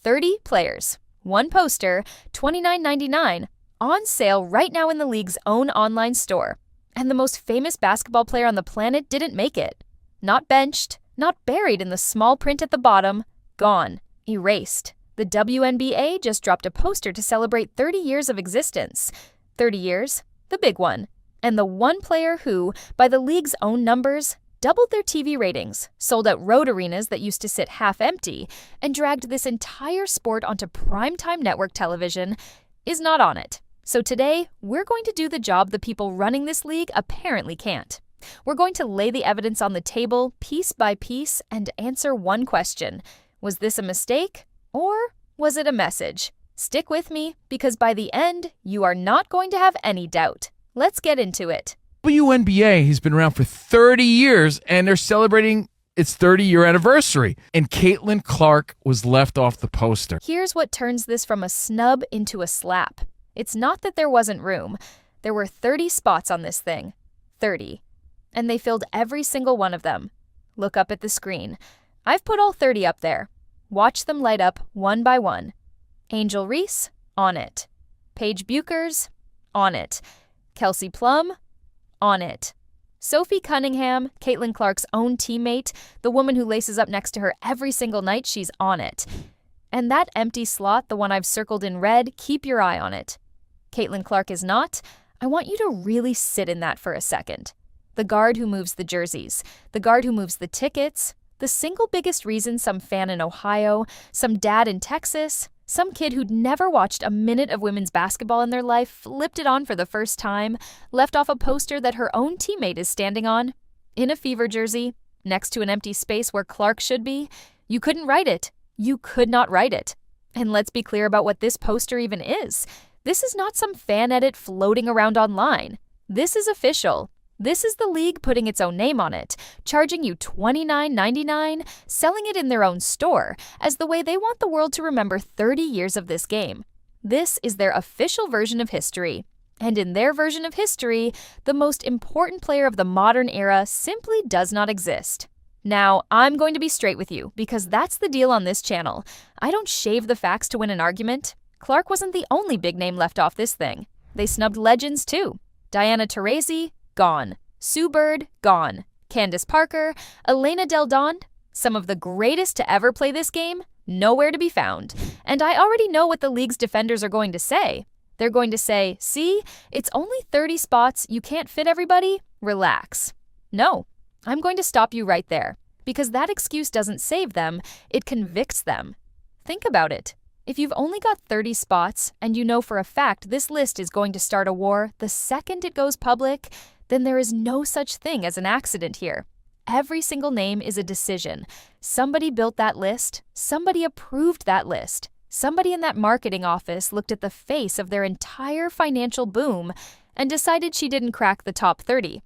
30 players. One poster, $29.99, on sale right now in the league's own online store. And the most famous basketball player on the planet didn't make it. Not benched, not buried in the small print at the bottom, gone, erased. The WNBA just dropped a poster to celebrate 30 years of existence. 30 years, the big one. And the one player who, by the league's own numbers, doubled their TV ratings, sold out road arenas that used to sit half empty, and dragged this entire sport onto primetime network television, is not on it. So today, we're going to do the job the people running this league apparently can't. We're going to lay the evidence on the table, piece by piece, and answer one question. Was this a mistake, or was it a message? Stick with me, because by the end, you are not going to have any doubt. Let's get into it. WNBA has been around for 30 years, and they're celebrating its 30-year anniversary. And Caitlin Clark was left off the poster. Here's what turns this from a snub into a slap. It's not that there wasn't room. There were 30 spots on this thing. 30. And they filled every single one of them. Look up at the screen. I've put all 30 up there. Watch them light up one by one. Angel Reese, on it. Paige Buchers, on it. Kelsey Plum, on it. Sophie Cunningham, Caitlin Clark's own teammate, the woman who laces up next to her every single night, she's on it. And that empty slot, the one I've circled in red, keep your eye on it. Caitlin Clark is not. I want you to really sit in that for a second. The guard who moves the jerseys, the guard who moves the tickets, the single biggest reason some fan in Ohio, some dad in Texas, some kid who'd never watched a minute of women's basketball in their life flipped it on for the first time, left off a poster that her own teammate is standing on, in a Fever jersey, next to an empty space where Clark should be. You couldn't write it. You could not write it. And let's be clear about what this poster even is. This is not some fan edit floating around online. This is official. This is the league putting its own name on it, charging you $29.99, selling it in their own store, as the way they want the world to remember 30 years of this game. This is their official version of history. And in their version of history, the most important player of the modern era simply does not exist. Now, I'm going to be straight with you, because that's the deal on this channel. I don't shave the facts to win an argument. Clark wasn't the only big name left off this thing. They snubbed legends too. Diana Taurasi, gone. Sue Bird, gone. Candace Parker, Elena Del Don, some of the greatest to ever play this game, nowhere to be found. And I already know what the league's defenders are going to say. They're going to say, see, it's only 30 spots, you can't fit everybody, relax. No, I'm going to stop you right there, because that excuse doesn't save them, it convicts them. Think about it. If you've only got 30 spots, and you know for a fact this list is going to start a war the second it goes public, then there is no such thing as an accident here. Every single name is a decision. Somebody built that list. Somebody approved that list. Somebody in that marketing office looked at the face of their entire financial boom and decided she didn't crack the top 30.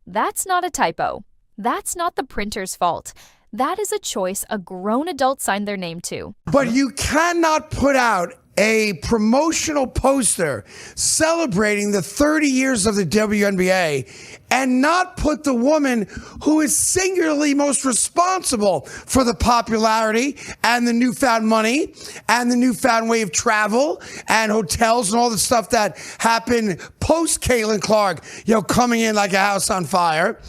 That's not a typo. That's not the printer's fault. That is a choice a grown adult signed their name to. But you cannot put out a promotional poster celebrating the 30 years of the WNBA and not put the woman who is singularly most responsible for the popularity and the newfound money and the newfound way of travel and hotels and all the stuff that happened post Caitlin Clark, coming in like a house on fire.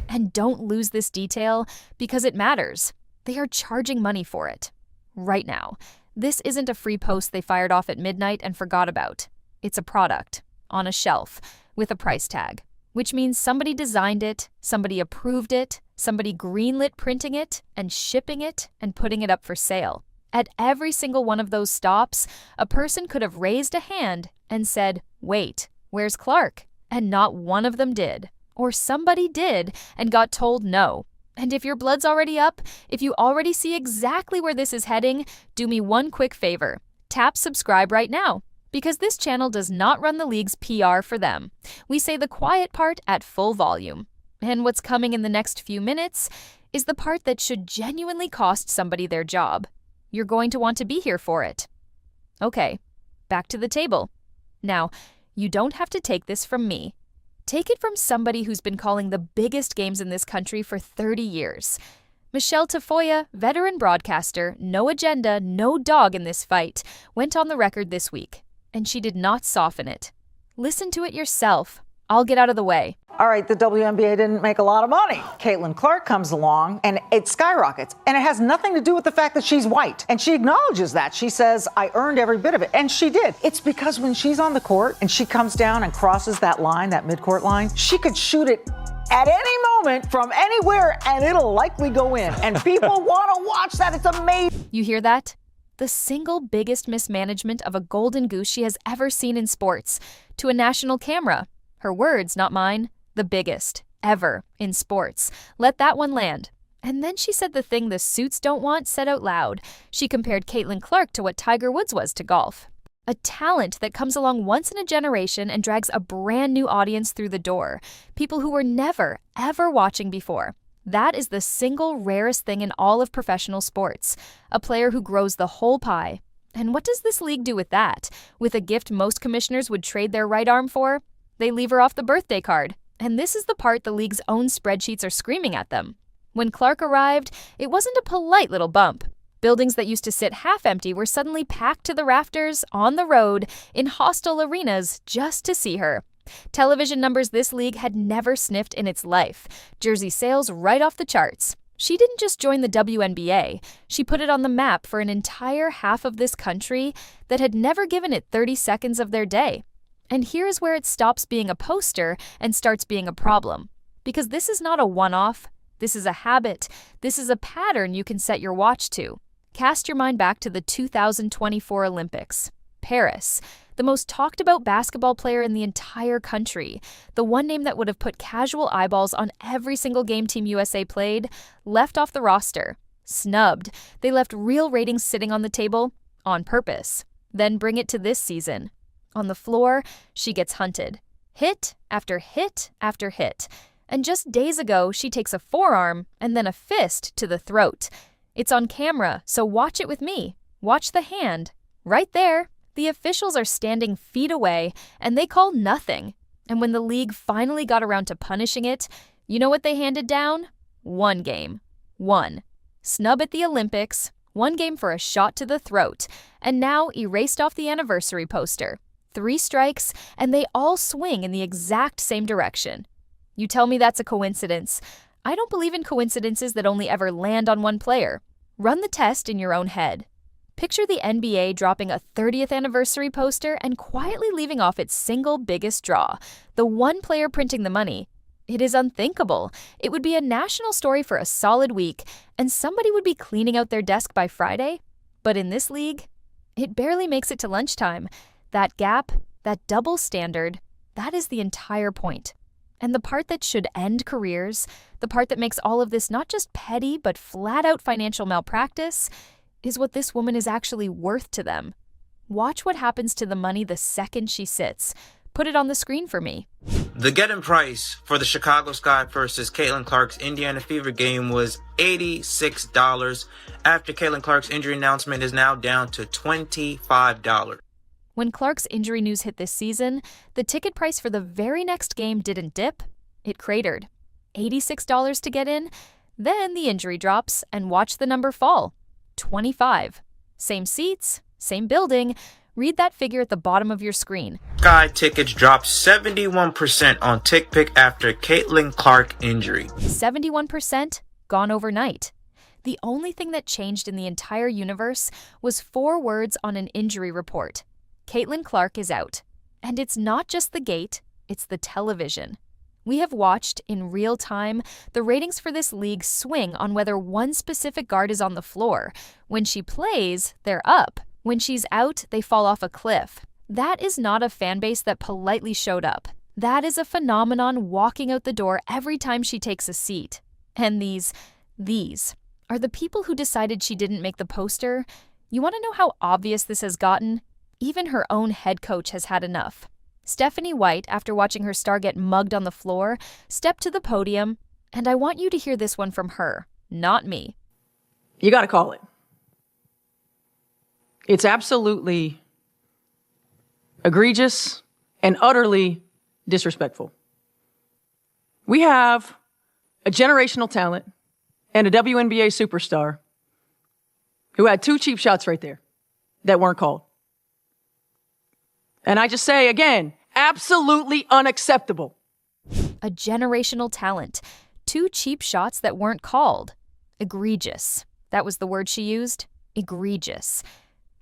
And don't lose this detail, because it matters. They are charging money for it. Right now. This isn't a free post they fired off at midnight and forgot about. It's a product, on a shelf, with a price tag, which means somebody designed it, somebody approved it, somebody greenlit printing it and shipping it and putting it up for sale. At every single one of those stops, a person could have raised a hand and said, "Wait, where's Clark?" And not one of them did. Or somebody did and got told no. And if your blood's already up, if you already see exactly where this is heading, do me one quick favor. Tap subscribe right now, because this channel does not run the league's PR for them. We say the quiet part at full volume. And what's coming in the next few minutes is the part that should genuinely cost somebody their job. You're going to want to be here for it. Okay, back to the table. Now, you don't have to take this from me. Take it from somebody who's been calling the biggest games in this country for 30 years. Michelle Tafoya, veteran broadcaster, no agenda, no dog in this fight, went on the record this week, and she did not soften it. Listen to it yourself. I'll get out of the way. All right, the WNBA didn't make a lot of money. Caitlin Clark comes along and it skyrockets. And it has nothing to do with the fact that she's white. And she acknowledges that. She says, I earned every bit of it. And she did. It's because when she's on the court and she comes down and crosses that line, that midcourt line, she could shoot it at any moment from anywhere and it'll likely go in. And people want to watch that. It's amazing. You hear that? The single biggest mismanagement of a golden goose she has ever seen in sports to a national camera. Her words, not mine. The biggest ever in sports. Let that one land. And then she said the thing the suits don't want said out loud. She compared Caitlin Clark to what Tiger Woods was to golf. A talent that comes along once in a generation and drags a brand new audience through the door. People who were never, ever watching before. That is the single rarest thing in all of professional sports. A player who grows the whole pie. And what does this league do with that? With a gift most commissioners would trade their right arm for? They leave her off the birthday card. And this is the part the league's own spreadsheets are screaming at them. When Clark arrived, it wasn't a polite little bump. Buildings that used to sit half empty were suddenly packed to the rafters, on the road, in hostile arenas, just to see her. Television numbers this league had never sniffed in its life. Jersey sales right off the charts. She didn't just join the WNBA. She put it on the map for an entire half of this country that had never given it 30 seconds of their day. And here is where it stops being a poster and starts being a problem. Because this is not a one-off. This is a habit. This is a pattern you can set your watch to. Cast your mind back to the 2024 Olympics. Paris, the most talked about basketball player in the entire country, the one name that would have put casual eyeballs on every single game Team USA played, left off the roster. Snubbed. They left real ratings sitting on the table on purpose. Then bring it to this season. On the floor, she gets hunted. Hit after hit after hit. And just days ago, she takes a forearm and then a fist to the throat. It's on camera, so watch it with me. Watch the hand. Right there. The officials are standing feet away, and they call nothing. And when the league finally got around to punishing it, you know what they handed down? One game. One. Snub at the Olympics, one game for a shot to the throat, and now erased off the anniversary poster. 3 strikes, and they all swing in the exact same direction. You tell me that's a coincidence. I don't believe in coincidences that only ever land on one player. Run the test in your own head. Picture the NBA dropping a 30th anniversary poster and quietly leaving off its single biggest draw, the one player printing the money. It is unthinkable. It would be a national story for a solid week, and somebody would be cleaning out their desk by Friday. But in this league, it barely makes it to lunchtime. That gap, that double standard, that is the entire point. And the part that should end careers, the part that makes all of this not just petty but flat-out financial malpractice, is what this woman is actually worth to them. Watch what happens to the money the second she sits. Put it on the screen for me. The get-in price for the Chicago Sky versus Caitlin Clark's Indiana Fever game was $86. After Caitlin Clark's injury announcement is now down to $25. When Clark's injury news hit this season, the ticket price for the very next game didn't dip, it cratered. $86 to get in, then the injury drops, and watch the number fall. $25. Same seats, same building. Read that figure at the bottom of your screen. Sky tickets dropped 71% on TickPick after Caitlin Clark injury. 71% gone overnight. The only thing that changed in the entire universe was 4 words on an injury report. Caitlin Clark is out. And it's not just the gate, it's the television. We have watched, in real time, the ratings for this league swing on whether one specific guard is on the floor. When she plays, they're up. When she's out, they fall off a cliff. That is not a fan base that politely showed up. That is a phenomenon walking out the door every time she takes a seat. And these are the people who decided she didn't make the poster. You want to know how obvious this has gotten? Even her own head coach has had enough. Stephanie White, after watching her star get mugged on the floor, stepped to the podium, and I want you to hear this one from her, not me. You got to call it. It's absolutely egregious and utterly disrespectful. We have a generational talent and a WNBA superstar who had 2 cheap shots right there that weren't called. And I just say again, absolutely unacceptable. A generational talent. 2 cheap shots that weren't called. Egregious. That was the word she used? Egregious.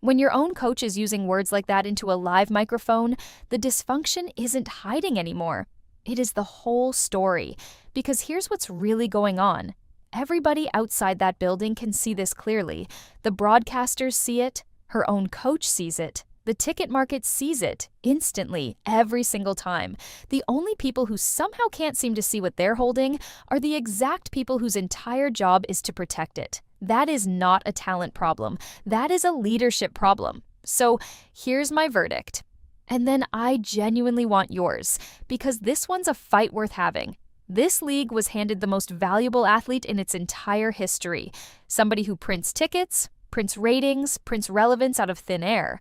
When your own coach is using words like that into a live microphone, the dysfunction isn't hiding anymore. It is the whole story. Because here's what's really going on. Everybody outside that building can see this clearly. The broadcasters see it. Her own coach sees it. The ticket market sees it instantly, every single time. The only people who somehow can't seem to see what they're holding are the exact people whose entire job is to protect it. That is not a talent problem. That is a leadership problem. So here's my verdict. And then I genuinely want yours, because this one's a fight worth having. This league was handed the most valuable athlete in its entire history. Somebody who prints tickets, prints ratings, prints relevance out of thin air.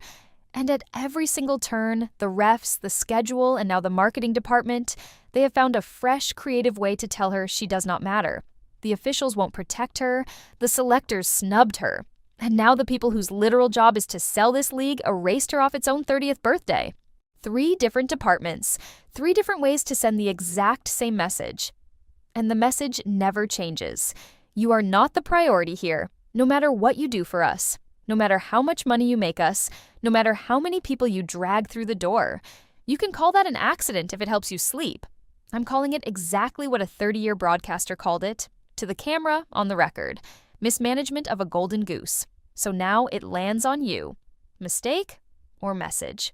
And at every single turn, the refs, the schedule, and now the marketing department, they have found a fresh, creative way to tell her she does not matter. The officials won't protect her. The selectors snubbed her. And now the people whose literal job is to sell this league erased her off its own 30th birthday. 3 different departments, 3 different ways to send the exact same message. And the message never changes. You are not the priority here, no matter what you do for us. No matter how much money you make us, no matter how many people you drag through the door. You can call that an accident if it helps you sleep. I'm calling it exactly what a 30-year broadcaster called it, to the camera, on the record. Mismanagement of a golden goose. So now it lands on you. Mistake or message?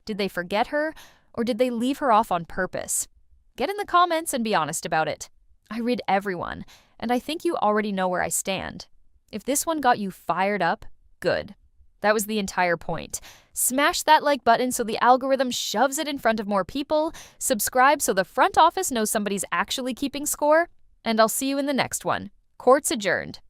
Did they forget her, or did they leave her off on purpose? Get in the comments and be honest about it. I read everyone, and I think you already know where I stand. If this one got you fired up, good. That was the entire point. Smash that like button so the algorithm shoves it in front of more people, subscribe so the front office knows somebody's actually keeping score, and I'll see you in the next one. Court's adjourned.